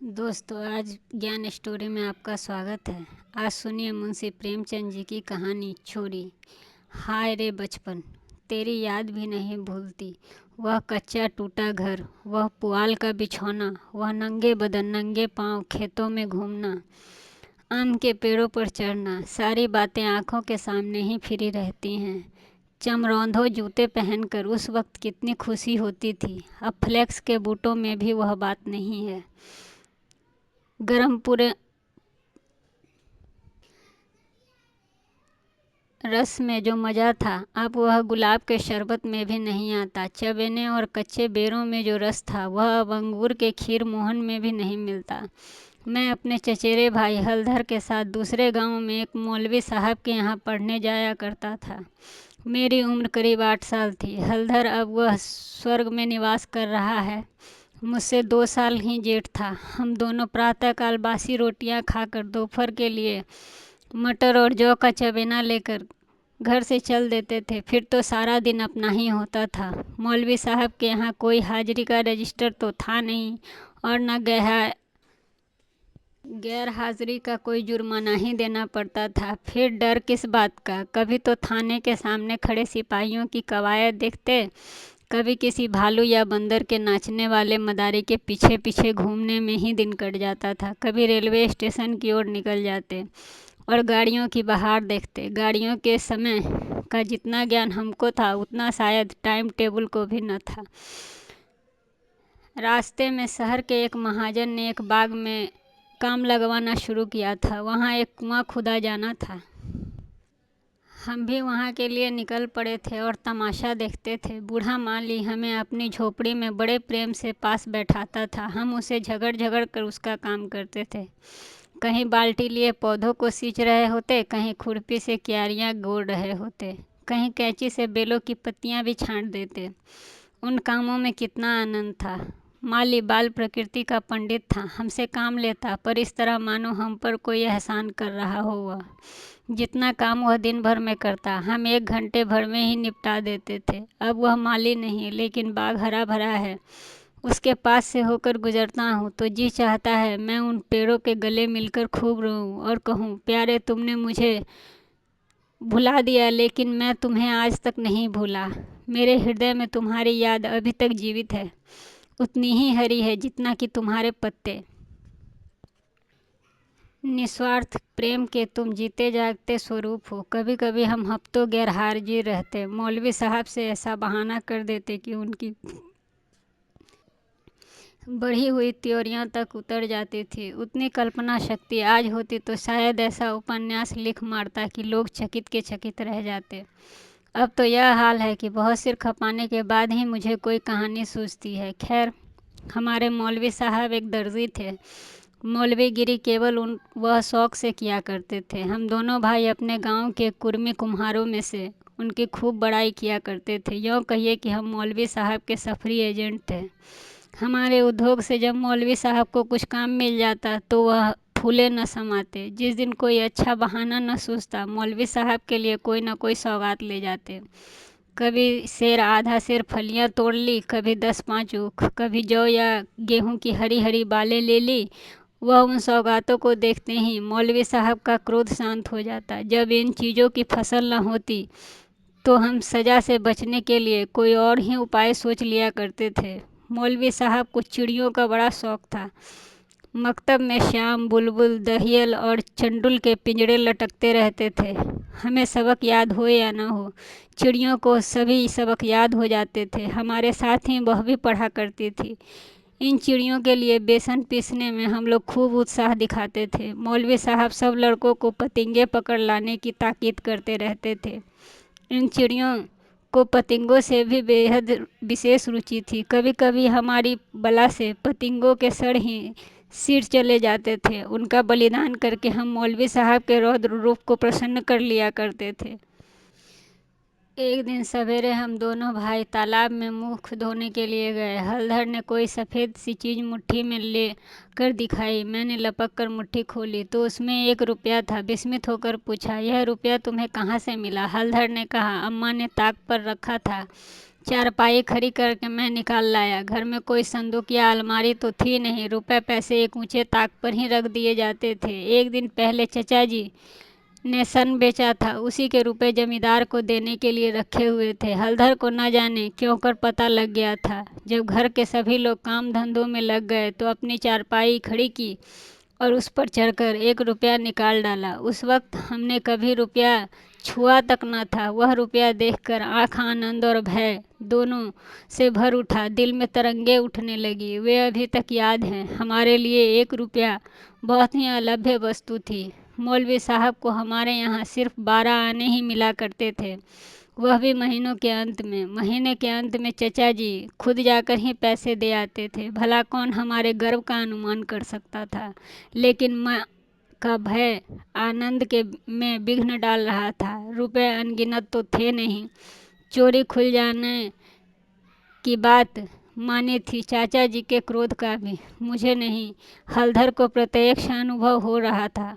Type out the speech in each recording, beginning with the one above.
दोस्तों, आज ज्ञान स्टोरी में आपका स्वागत है। आज सुनिए मुंशी प्रेमचंद जी की कहानी छोरी। हाय रे बचपन, तेरी याद भी नहीं भूलती। वह कच्चा टूटा घर, वह पुआल का बिछौना, वह नंगे बदन नंगे पांव खेतों में घूमना, आम के पेड़ों पर चढ़ना, सारी बातें आंखों के सामने ही फिरी रहती हैं। चमरौंधो जूते पहनकर उस वक्त कितनी खुशी होती थी। अब फ्लेक्स के बूटों में भी वह बात नहीं है। गरम पूरे रस में जो मज़ा था, अब वह गुलाब के शरबत में भी नहीं आता। चबेने और कच्चे बेरों में जो रस था, वह अब अंगूर के खीर मोहन में भी नहीं मिलता। मैं अपने चचेरे भाई हलधर के साथ दूसरे गांव में एक मौलवी साहब के यहाँ पढ़ने जाया करता था। मेरी उम्र करीब 8 साल थी। हलधर अब वह स्वर्ग में निवास कर रहा है। मुझसे 2 साल ही जेठ था। हम दोनों प्रातःकाल बासी रोटियां खाकर दोपहर के लिए मटर और जौ का चबेना लेकर घर से चल देते थे। फिर तो सारा दिन अपना ही होता था। मौलवी साहब के यहाँ कोई हाजिरी का रजिस्टर तो था नहीं और न गैर हाजिरी का कोई जुर्माना ही देना पड़ता था। फिर डर किस बात का? कभी तो थाने के सामने खड़े सिपाहियों की कवायद देखते, कभी किसी भालू या बंदर के नाचने वाले मदारी के पीछे पीछे घूमने में ही दिन कट जाता था। कभी रेलवे स्टेशन की ओर निकल जाते और गाड़ियों की बहार देखते। गाड़ियों के समय का जितना ज्ञान हमको था, उतना शायद टाइम टेबल को भी न था। रास्ते में शहर के एक महाजन ने एक बाग में काम लगवाना शुरू किया था। वहाँ एक कुआं खुदा जाना था। हम भी वहाँ के लिए निकल पड़े थे और तमाशा देखते थे। बूढ़ा माली हमें अपनी झोपड़ी में बड़े प्रेम से पास बैठाता था। हम उसे झगड़ झगड़ कर उसका काम करते थे। कहीं बाल्टी लिए पौधों को सींच रहे होते, कहीं खुरपी से क्यारियाँ गोड़ रहे होते, कहीं कैंची से बेलों की पत्तियाँ भी छांट देते। उन कामों में कितना आनंद था। माली बाल प्रकृति का पंडित था। हमसे काम लेता, पर इस तरह मानो हम पर कोई एहसान कर रहा हो। वह जितना काम वह दिन भर में करता, हम 1 घंटे भर में ही निपटा देते थे। अब वह माली नहीं, लेकिन बाग हरा भरा है। उसके पास से होकर गुजरता हूँ तो जी चाहता है मैं उन पेड़ों के गले मिलकर खूब रोऊं और कहूँ, प्यारे तुमने मुझे भुला दिया, लेकिन मैं तुम्हें आज तक नहीं भूला। मेरे हृदय में तुम्हारी याद अभी तक जीवित है, उतनी ही हरी है जितना कि तुम्हारे पत्ते। निस्वार्थ प्रेम के तुम जीते जागते स्वरूप हो। कभी कभी हम हफ्तों गैरहाजिर रहते, मौलवी साहब से ऐसा बहाना कर देते कि उनकी बढ़ी हुई त्योरियां तक उतर जाती थी। उतनी कल्पना शक्ति आज होती तो शायद ऐसा उपन्यास लिख मारता कि लोग चकित के चकित रह जाते। अब तो यह हाल है कि बहुत सिर खपाने के बाद ही मुझे कोई कहानी सूझती है। खैर, हमारे मौलवी साहब एक दर्जी थे। मौलवीगिरी केवल वह शौक से किया करते थे। हम दोनों भाई अपने गांव के कुर्मी कुम्हारों में से उनकी खूब बड़ाई किया करते थे। यूँ कहिए कि हम मौलवी साहब के सफरी एजेंट थे। हमारे उद्योग से जब मौलवी साहब को कुछ काम मिल जाता तो वह फूले न समाते। जिस दिन कोई अच्छा बहाना न सूझता, मौलवी साहब के लिए कोई न कोई सौगात ले जाते। कभी सेर आधा सेर फलियां तोड़ ली, कभी 10-5 ऊख, कभी जौ या गेहूं की हरी हरी बालें ले ली। वह उन सौगातों को देखते ही मौलवी साहब का क्रोध शांत हो जाता। जब इन चीज़ों की फसल न होती तो हम सजा से बचने के लिए कोई और ही उपाय सोच लिया करते थे। मौलवी साहब को चिड़ियों का बड़ा शौक था। मकतब में श्याम, बुलबुल, दहियल और चंडुल के पिंजड़े लटकते रहते थे। हमें सबक याद हो या न हो, चिड़ियों को सभी सबक याद हो जाते थे। हमारे साथ ही वह भी पढ़ा करती थी। इन चिड़ियों के लिए बेसन पीसने में हम लोग खूब उत्साह दिखाते थे। मौलवी साहब सब लड़कों को पतंगे पकड़ लाने की ताकीद करते रहते थे। इन चिड़ियों को पतंगों से भी बेहद विशेष रुचि थी। कभी कभी हमारी बला से पतंगों के सड़ ही सिर चले जाते थे। उनका बलिदान करके हम मौलवी साहब के रौद्र रूप को प्रसन्न कर लिया करते थे। एक दिन सवेरे हम दोनों भाई तालाब में मुख धोने के लिए गए। हलधर ने कोई सफ़ेद सी चीज़ मुट्ठी में ले कर दिखाई। मैंने लपक कर मुट्ठी खोली तो उसमें 1 रुपया था। विस्मित होकर पूछा, यह रुपया तुम्हें कहाँ से मिला? हलधर ने कहा, अम्मा ने ताक पर रखा था, चारपाई खड़ी करके मैं निकाल लाया। घर में कोई संदूक या अलमारी तो थी नहीं। रुपए पैसे एक ऊंचे ताक पर ही रख दिए जाते थे। एक दिन पहले चचा जी ने सन बेचा था, उसी के रुपए जमींदार को देने के लिए रखे हुए थे। हलधर को न जाने क्यों कर पता लग गया था। जब घर के सभी लोग काम धंधों में लग गए तो अपनी चारपाई खड़ी की और उस पर चढ़कर 1 रुपया निकाल डाला। उस वक्त हमने कभी रुपया छुआ तक न था। वह रुपया देखकर आंख आनंद और भय दोनों से भर उठा। दिल में तरंगे उठने लगी। वे अभी तक याद हैं। हमारे लिए 1 रुपया बहुत ही अलभ्य वस्तु थी। मौलवी साहब को हमारे यहाँ सिर्फ 12 आने ही मिला करते थे, वह भी महीनों के अंत में। महीने के अंत में चचा जी खुद जाकर ही पैसे दे आते थे। भला कौन हमारे गर्व का अनुमान कर सकता था। लेकिन माँ का भय आनंद के में विघ्न डाल रहा था। रुपए अनगिनत तो थे नहीं। चोरी खुल जाने की बात मानी थी। चाचा जी के क्रोध का भी मुझे नहीं, हलधर को प्रत्यक्ष अनुभव हो रहा था।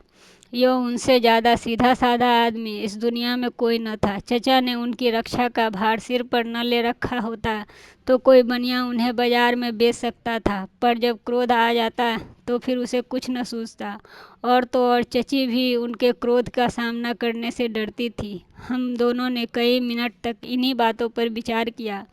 यो उनसे ज़्यादा सीधा साधा आदमी इस दुनिया में कोई न था। चचा ने उनकी रक्षा का भार सिर पर न ले रखा होता तो कोई बनिया उन्हें बाजार में बेच सकता था, पर जब क्रोध आ जाता तो फिर उसे कुछ न सूझता। और तो और चची भी उनके क्रोध का सामना करने से डरती थी। हम दोनों ने कई मिनट तक इन्हीं बातों पर विचार किया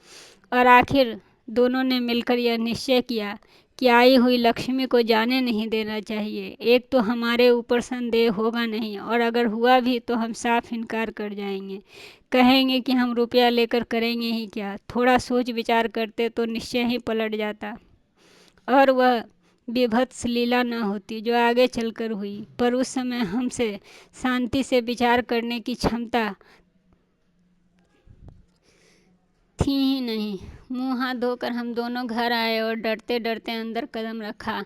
और आखिर दोनों ने मिलकर यह निश्चय किया कि आई हुई लक्ष्मी को जाने नहीं देना चाहिए। एक तो हमारे ऊपर संदेह होगा नहीं, और अगर हुआ भी तो हम साफ इनकार कर जाएंगे। कहेंगे कि हम रुपया लेकर करेंगे ही क्या। थोड़ा सोच विचार करते तो निश्चय ही पलट जाता और वह बीभत्स लीला न होती जो आगे चलकर हुई। पर उस समय हमसे शांति से विचार करने की क्षमता थी ही नहीं। मुंह हाथ धोकर हम दोनों घर आए और डरते डरते अंदर कदम रखा।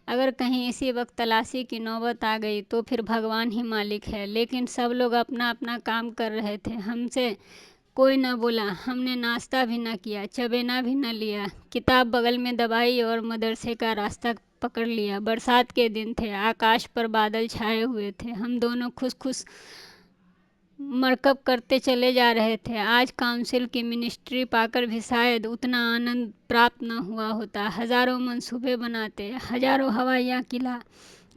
अगर कहीं इसी वक्त तलाशी की नौबत आ गई तो फिर भगवान ही मालिक है। लेकिन सब लोग अपना अपना काम कर रहे थे। हमसे कोई न बोला। हमने नाश्ता भी न किया, चबेना भी न लिया। किताब बगल में दबाई और मदरसे का रास्ता पकड़ लिया। बरसात के दिन थे। आकाश पर बादल छाए हुए थे। हम दोनों खुश खुश मरकब करते चले जा रहे थे। आज काउंसिल की मिनिस्ट्री पाकर भी शायद उतना आनंद प्राप्त न हुआ होता। हजारों मंसूबे बनाते, हजारों हवाइयाँ किला।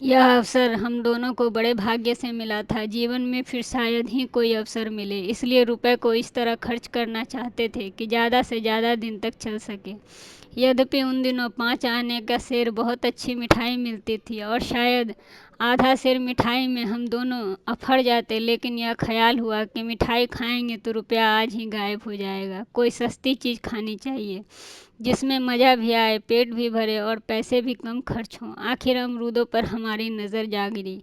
यह अवसर हम दोनों को बड़े भाग्य से मिला था। जीवन में फिर शायद ही कोई अवसर मिले। इसलिए रुपए को इस तरह खर्च करना चाहते थे कि ज़्यादा से ज़्यादा दिन तक चल सके। यद्यपि उन दिनों 5 आने का सेर बहुत अच्छी मिठाई मिलती थी और शायद आधा सेर मिठाई में हम दोनों अफड़ जाते। लेकिन यह ख्याल हुआ कि मिठाई खाएंगे तो रुपया आज ही गायब हो जाएगा। कोई सस्ती चीज़ खानी चाहिए जिसमें मज़ा भी आए, पेट भी भरे और पैसे भी कम खर्च हों। आखिर अमरूदों पर हमारी नज़र जा गिरी।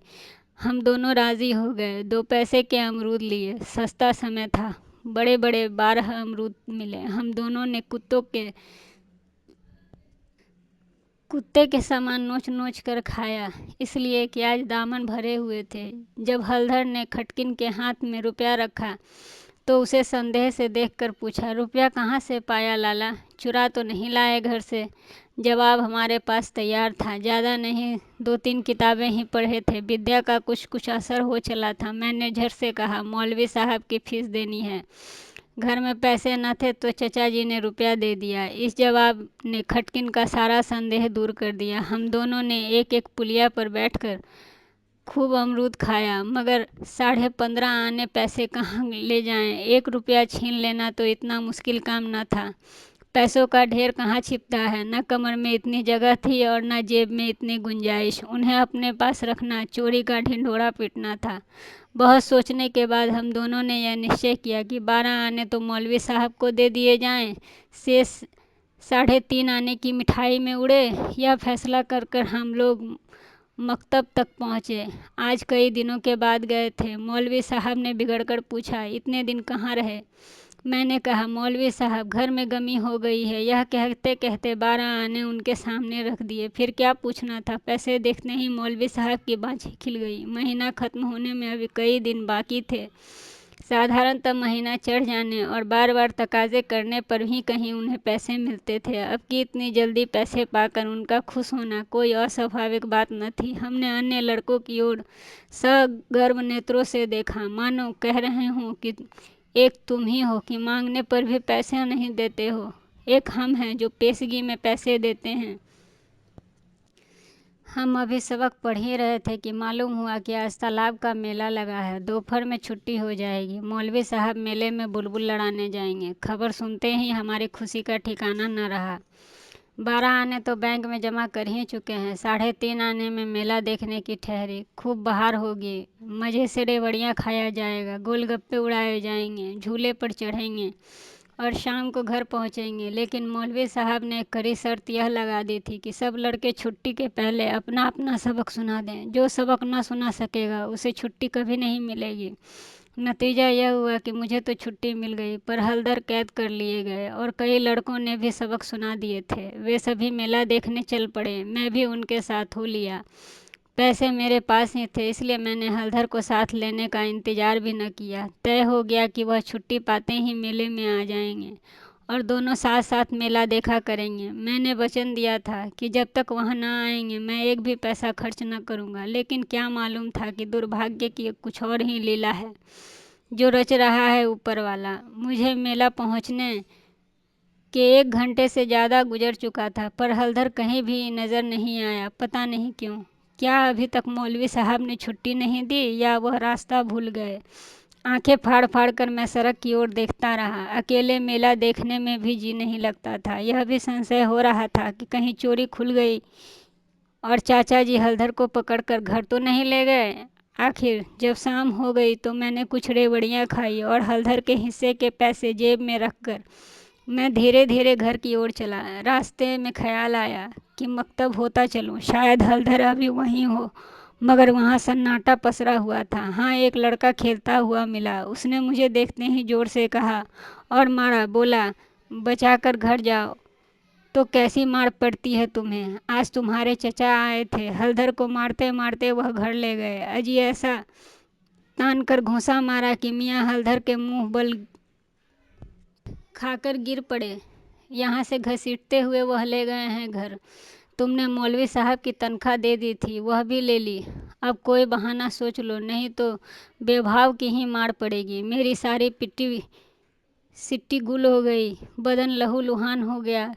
हम दोनों राज़ी हो गए। 2 पैसे के अमरूद लिए। सस्ता समय था। बड़े बड़े 12 अमरूद मिले। हम दोनों ने कुत्ते के समान नोच नोच कर खाया, इसलिए कि आज दामन भरे हुए थे। जब हलधर ने खटकिन के हाथ में रुपया रखा तो उसे संदेह से देखकर पूछा, रुपया कहाँ से पाया लाला? चुरा तो नहीं लाए घर से? जवाब हमारे पास तैयार था। ज़्यादा नहीं, 2-3 किताबें ही पढ़े थे। विद्या का कुछ कुछ असर हो चला था। मैंने झट से कहा, मौलवी साहब की फीस देनी है। घर में पैसे न थे तो चचा जी ने रुपया दे दिया। इस जवाब ने खटकिन का सारा संदेह दूर कर दिया। हम दोनों ने एक एक पुलिया पर बैठकर खूब अमरूद खाया, मगर 15.5 आने पैसे कहाँ ले जाएं। 1 रुपया छीन लेना तो इतना मुश्किल काम न था। पैसों का ढेर कहाँ छिपता है। न कमर में इतनी जगह थी और न जेब में इतनी गुंजाइश। उन्हें अपने पास रखना चोरी का ढिंढोरा पीटना था। बहुत सोचने के बाद हम दोनों ने यह निश्चय किया कि 12 आने तो मौलवी साहब को दे दिए जाएं, शेष 3.5 आने की मिठाई में उड़े। यह फैसला कर कर हम लोग मकतब तक पहुँचे। आज कई दिनों के बाद गए थे। मौलवी साहब ने बिगड़कर पूछा, इतने दिन कहाँ रहे? मैंने कहा, मौलवी साहब घर में गमी हो गई है। यह कहते कहते 12 आने उनके सामने रख दिए। फिर क्या पूछना था। पैसे देखते ही मौलवी साहब की बाँझें खिल गई। महीना ख़त्म होने में अभी कई दिन बाकी थे। साधारणतः महीना चढ़ जाने और बार बार तकाजे करने पर ही कहीं उन्हें पैसे मिलते थे। अब की इतनी जल्दी पैसे पाकर उनका खुश होना कोई अस्वाभाविक बात न थी। हमने अन्य लड़कों की ओर सगर्व नेत्रों से देखा, मानो कह रहे हों कि एक तुम ही हो कि मांगने पर भी पैसे नहीं देते हो, एक हम हैं जो पेशगी में पैसे देते हैं। हम अभी सबक पढ़ ही रहे थे कि मालूम हुआ कि आज तालाब का मेला लगा है, दोपहर में छुट्टी हो जाएगी। मौलवी साहब मेले में बुलबुल लड़ाने जाएंगे। खबर सुनते ही हमारी खुशी का ठिकाना न रहा। 12 आने तो बैंक में जमा कर ही चुके हैं, 3:30 आने में मेला देखने की ठहरी। खूब बहार होगी, मज़े से रेवड़ियाँ खाया जाएगा, गोलगप्पे उड़ाए जाएंगे, झूले पर चढ़ेंगे और शाम को घर पहुंचेंगे। लेकिन मौलवी साहब ने एक कड़ी शर्त यह लगा दी थी कि सब लड़के छुट्टी के पहले अपना अपना सबक सुना दें। जो सबक ना सुना सकेगा उसे छुट्टी कभी नहीं मिलेगी। नतीजा यह हुआ कि मुझे तो छुट्टी मिल गई, पर हलदर कैद कर लिए गए और कई लड़कों ने भी सबक सुना दिए थे। वे सभी मेला देखने चल पड़े, मैं भी उनके साथ हो लिया। पैसे मेरे पास ही थे, इसलिए मैंने हलधर को साथ लेने का इंतज़ार भी न किया। तय हो गया कि वह छुट्टी पाते ही मेले में आ जाएंगे और दोनों साथ साथ मेला देखा करेंगे। मैंने वचन दिया था कि जब तक वहाँ न आएंगे मैं एक भी पैसा खर्च न करूँगा, लेकिन क्या मालूम था कि दुर्भाग्य की कुछ और ही लीला है जो रच रहा है ऊपर वाला। मुझे मेला पहुँचने के 1 घंटे से ज़्यादा गुजर चुका था, पर हलधर कहीं भी नज़र नहीं आया। पता नहीं क्यों। क्या अभी तक मौलवी साहब ने छुट्टी नहीं दी या वह रास्ता भूल गए? आंखें फाड़ फाड़ कर मैं सड़क की ओर देखता रहा। अकेले मेला देखने में भी जी नहीं लगता था। यह भी संशय हो रहा था कि कहीं चोरी खुल गई और चाचा जी हलधर को पकड़कर घर तो नहीं ले गए। आखिर जब शाम हो गई तो मैंने कुछ रेवड़ियाँ खाई और हलधर के हिस्से के पैसे जेब में रखकर मैं धीरे धीरे घर की ओर चला। रास्ते में ख्याल आया कि मकतब होता चलूं, शायद हलधर अभी वहीं हो, मगर वहाँ सन्नाटा पसरा हुआ था। हाँ, एक लड़का खेलता हुआ मिला। उसने मुझे देखते ही जोर से कहा और मारा। बोला, बचाकर घर जाओ। तो कैसी मार पड़ती है तुम्हें? आज तुम्हारे चचा आए थे, हलधर को मारते मारते वह घर ले गए। अजी ऐसा तान कर घूंसा मारा कि मियाँ हलधर के मुंह बल खाकर गिर पड़े। यहाँ से घसीटते हुए वह ले गए हैं घर। तुमने मौलवी साहब की तनख्वाह दे दी थी, वह भी ले ली। अब कोई बहाना सोच लो, नहीं तो बेभाव की ही मार पड़ेगी। मेरी सारी पिट्टी सिट्टी गुल हो गई, बदन लहूलुहान हो गया,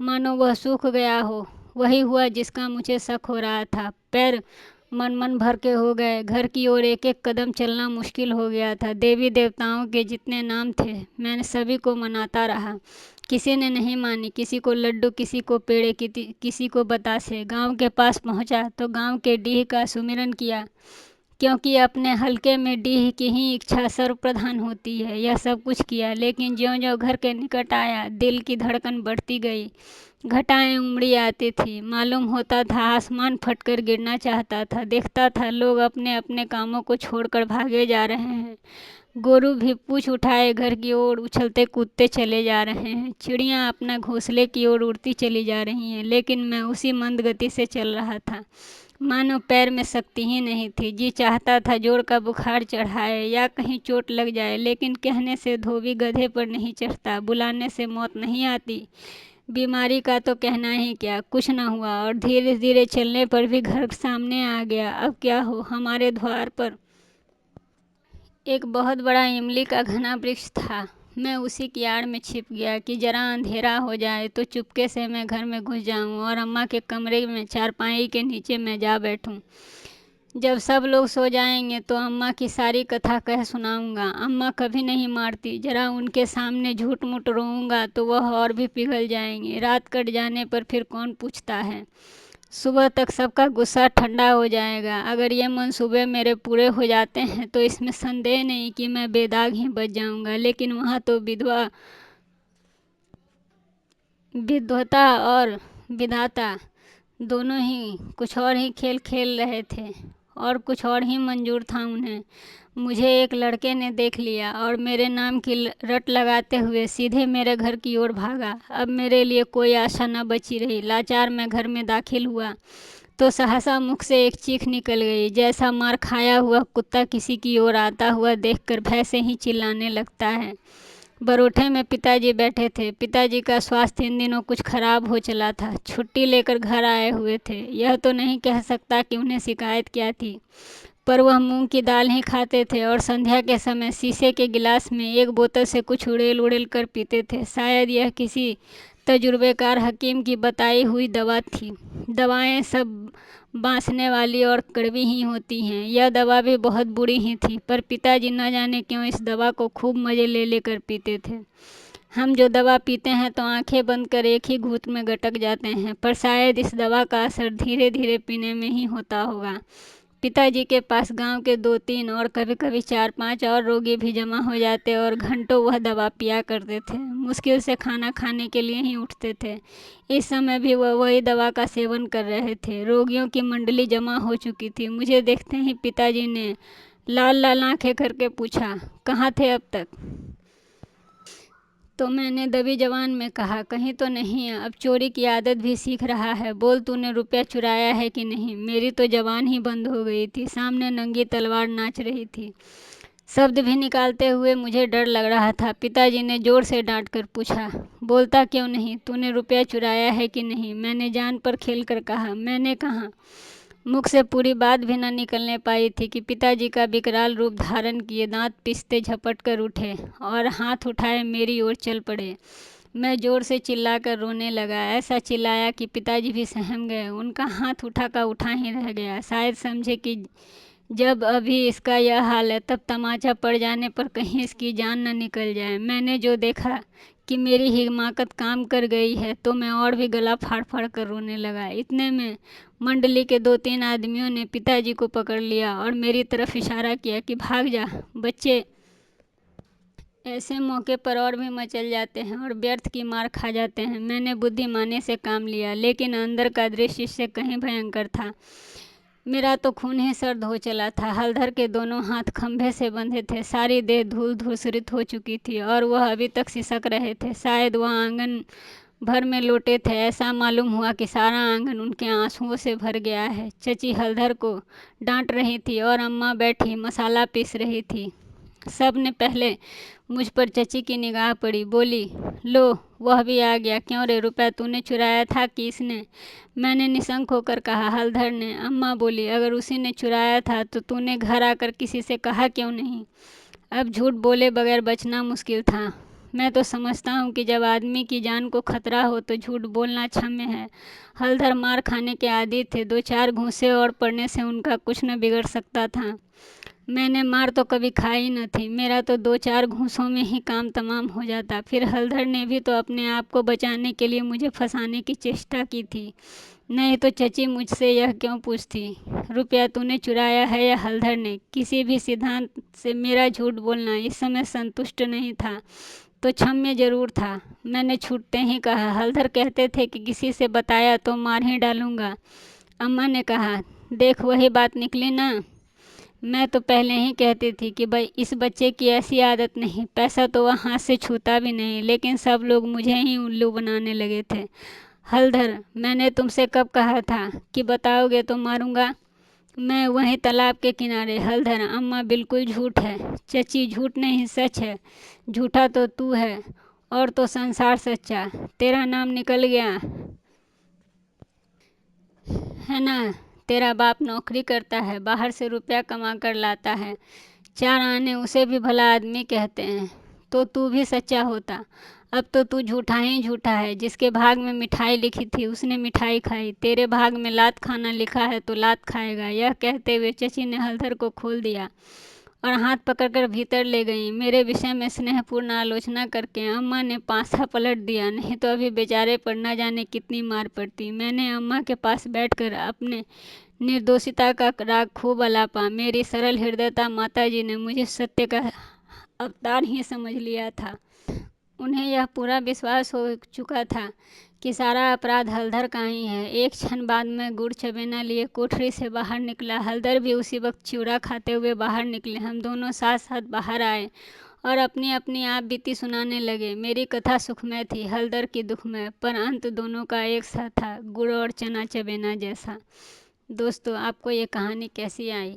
मानो वह सूख गया हो। वही हुआ जिसका मुझे शक हो रहा था। पैर मन भर के हो गए। घर की ओर एक एक कदम चलना मुश्किल हो गया था। देवी देवताओं के जितने नाम थे मैंने सभी को मनाता रहा, किसी ने नहीं मानी। किसी को लड्डू, किसी को पेड़े, किसी को बतासे। गांव के पास पहुंचा तो गांव के डीह का सुमिरन किया, क्योंकि अपने हल्के में डीह की ही इच्छा सर्वप्रधान होती है। यह सब कुछ किया, लेकिन ज्यों-ज्यों घर के निकट आया दिल की धड़कन बढ़ती गई, घटाएं उमड़ी आती थी। मालूम होता था आसमान फटकर गिरना चाहता था। देखता था लोग अपने अपने कामों को छोड़कर भागे जा रहे हैं। गोरू भी पूँछ उठाए घर की ओर उछलते कूदते चले जा रहे हैं। चिड़ियाँ अपना घोंसले की ओर उड़ती चली जा रही हैं, लेकिन मैं उसी मंद गति से चल रहा था, मानो पैर में शक्ति ही नहीं थी। जी चाहता था जोर का बुखार चढ़ाए या कहीं चोट लग जाए, लेकिन कहने से धोबी गधे पर नहीं चढ़ता, बुलाने से मौत नहीं आती। बीमारी का तो कहना ही क्या, कुछ न हुआ और धीरे धीरे चलने पर भी घर सामने आ गया। अब क्या हो, हमारे द्वार पर एक बहुत बड़ा इमली का घना वृक्ष था। मैं उसी की आड़ में छिप गया कि जरा अंधेरा हो जाए तो चुपके से मैं घर में घुस जाऊं और अम्मा के कमरे में चारपाई के नीचे मैं जा बैठूं। जब सब लोग सो जाएंगे तो अम्मा की सारी कथा कह सुनाऊंगा। अम्मा कभी नहीं मारती, जरा उनके सामने झूठ मूठ रोऊंगा तो वह और भी पिघल जाएंगे। रात कट जाने पर फिर कौन पूछता है। सुबह तक सबका गुस्सा ठंडा हो जाएगा। अगर ये मंसूबे मेरे पूरे हो जाते हैं तो इसमें संदेह नहीं कि मैं बेदाग ही बच जाऊंगा। लेकिन वहाँ तो विधवता और विधाता दोनों ही कुछ और ही खेल खेल रहे थे और कुछ और ही मंजूर था उन्हें। मुझे एक लड़के ने देख लिया और मेरे नाम की रट लगाते हुए सीधे मेरे घर की ओर भागा। अब मेरे लिए कोई आशा न बची रही। लाचार मैं घर में दाखिल हुआ तो सहसा मुख से एक चीख निकल गई, जैसा मार खाया हुआ कुत्ता किसी की ओर आता हुआ देखकर भय से ही चिल्लाने लगता है। बरोठे में पिताजी बैठे थे। पिताजी का स्वास्थ्य इन दिनों कुछ खराब हो चला था। छुट्टी लेकर घर आए हुए थे। यह तो नहीं कह सकता कि उन्हें शिकायत क्या थी, पर वह मूंग की दाल ही खाते थे और संध्या के समय शीशे के गिलास में एक बोतल से कुछ उड़ेल उड़ेल कर पीते थे। शायद यह किसी तजुर्बेकार हकीम की बताई हुई दवा थी। दवाएं सब बांसने वाली और कड़वी ही होती हैं। यह दवा भी बहुत बुरी ही थी, पर पिताजी न जाने क्यों इस दवा को खूब मज़े ले लेकर पीते थे। हम जो दवा पीते हैं तो आंखें बंद कर एक ही घूंट में गटक जाते हैं, पर शायद इस दवा का असर धीरे धीरे पीने में ही होता होगा। पिताजी के पास गांव के 2-3 और कभी कभी 4-5 और रोगी भी जमा हो जाते और घंटों वह दवा पिया करते थे। मुश्किल से खाना खाने के लिए ही उठते थे। इस समय भी वह वही दवा का सेवन कर रहे थे। रोगियों की मंडली जमा हो चुकी थी। मुझे देखते ही पिताजी ने लाल लाल आंखें करके पूछा, कहाँ थे अब तक? तो मैंने दबी जबान में कहा, कहीं तो नहीं, अब चोरी की आदत भी सीख रहा है। बोल, तूने रुपया चुराया है कि नहीं? मेरी तो जबान ही बंद हो गई थी। सामने नंगी तलवार नाच रही थी। शब्द भी निकालते हुए मुझे डर लग रहा था। पिताजी ने जोर से डांट कर पूछा, बोलता क्यों नहीं? तूने रुपया चुराया है कि नहीं? मैंने जान पर खेल कर कहा, मैंने कहा। मुख से पूरी बात भी न निकलने पाई थी कि पिताजी का विकराल रूप धारण किए दांत पिसते झपट कर उठे और हाथ उठाए मेरी ओर चल पड़े। मैं जोर से चिल्लाकर रोने लगा। ऐसा चिल्लाया कि पिताजी भी सहम गए। उनका हाथ उठा का उठा ही रह गया। शायद समझे कि जब अभी इसका यह हाल है, तब तमाचा पड़ जाने पर कहीं इसकी जान न निकल जाए। मैंने जो देखा कि मेरी हिमाकत काम कर गई है, तो मैं और भी गला फाड़ फाड़ कर रोने लगा। इतने में मंडली के 2-3 आदमियों ने पिताजी को पकड़ लिया और मेरी तरफ इशारा किया कि भाग जा बच्चे। ऐसे मौके पर और भी मचल जाते हैं और व्यर्थ की मार खा जाते हैं। मैंने बुद्धिमानी से काम लिया, लेकिन अंदर का दृश्य इससे कहीं भयंकर था। मेरा तो खून ही सर्द हो चला था। हलधर के दोनों हाथ खंभे से बंधे थे। सारी देह धूल धूसरित हो चुकी थी और वह अभी तक सिसक रहे थे। शायद वह आंगन भर में लोटे थे। ऐसा मालूम हुआ कि सारा आंगन उनके आंसुओं से भर गया है। चची हलधर को डांट रही थी और अम्मा बैठी मसाला पीस रही थी। सब ने पहले मुझ पर चची की निगाह पड़ी। बोली, लो वह भी आ गया। क्यों रे, रुपया तूने चुराया था कि इसने? मैंने निशंक होकर कहा, हलधर ने। अम्मा बोली, अगर उसी ने चुराया था तो तूने घर आकर किसी से कहा क्यों नहीं? अब झूठ बोले बगैर बचना मुश्किल था। मैं तो समझता हूँ कि जब आदमी की जान को खतरा हो तो झूठ बोलना क्षम्य है। हलधर मार खाने के आदी थे। 2-4 घूंसे और पड़ने से उनका कुछ न बिगड़ सकता था। मैंने मार तो कभी खाई न थी। मेरा तो 2-4 घूंसों में ही काम तमाम हो जाता। फिर हलधर ने भी तो अपने आप को बचाने के लिए मुझे फंसाने की चेष्टा की थी। नहीं तो चची मुझसे यह क्यों पूछती, रुपया तूने चुराया है या हलधर ने? किसी भी सिद्धांत से मेरा झूठ बोलना इस समय संतुष्ट नहीं था, तो क्षम्य जरूर था। मैंने छूटते ही कहा, हलधर कहते थे कि किसी से बताया तो मार ही डालूंगा। अम्मा ने कहा, देख वही बात निकली ना। मैं तो पहले ही कहती थी कि भाई इस बच्चे की ऐसी आदत नहीं। पैसा तो वह हाथ से छूता भी नहीं, लेकिन सब लोग मुझे ही उल्लू बनाने लगे थे। हलधर, मैंने तुमसे कब कहा था कि बताओगे तो मारूंगा? मैं वहीं तालाब के किनारे। हलधर, अम्मा बिल्कुल झूठ है। चची, झूठ नहीं सच है। झूठा तो तू है और तो संसार सच्चा। तेरा नाम निकल गया है ना। तेरा बाप नौकरी करता है, बाहर से रुपया कमा कर लाता है। 4 आने उसे भी भला आदमी कहते हैं। तो तू भी सच्चा होता। अब तो तू झूठा ही झूठा है। जिसके भाग में मिठाई लिखी थी उसने मिठाई खाई। तेरे भाग में लात खाना लिखा है तो लात खाएगा। यह कहते हुए चची ने हलधर को खोल दिया और हाथ पकड़कर भीतर ले गई। मेरे विषय में स्नेहपूर्ण आलोचना करके अम्मा ने पासा पलट दिया, नहीं तो अभी बेचारे पर न जाने कितनी मार पड़ती। मैंने अम्मा के पास बैठकर अपने निर्दोषिता का राग खूब अलापा। मेरी सरल हृदयता माताजी ने मुझे सत्य का अवतार ही समझ लिया था। उन्हें यह पूरा विश्वास हो चुका था कि सारा अपराध हलधर का ही है। एक क्षण बाद मैं गुड़ चबेना लिए कोठरी से बाहर निकला। हलधर भी उसी वक्त चिवड़ा खाते हुए बाहर निकले। हम दोनों साथ साथ बाहर आए और अपनी अपनी आप बीती सुनाने लगे। मेरी कथा सुखमय थी, हलधर की दुखमय, पर अंत दोनों का एक सा था, गुड़ और चना चबेना जैसा। दोस्तों, आपको ये कहानी कैसी आई?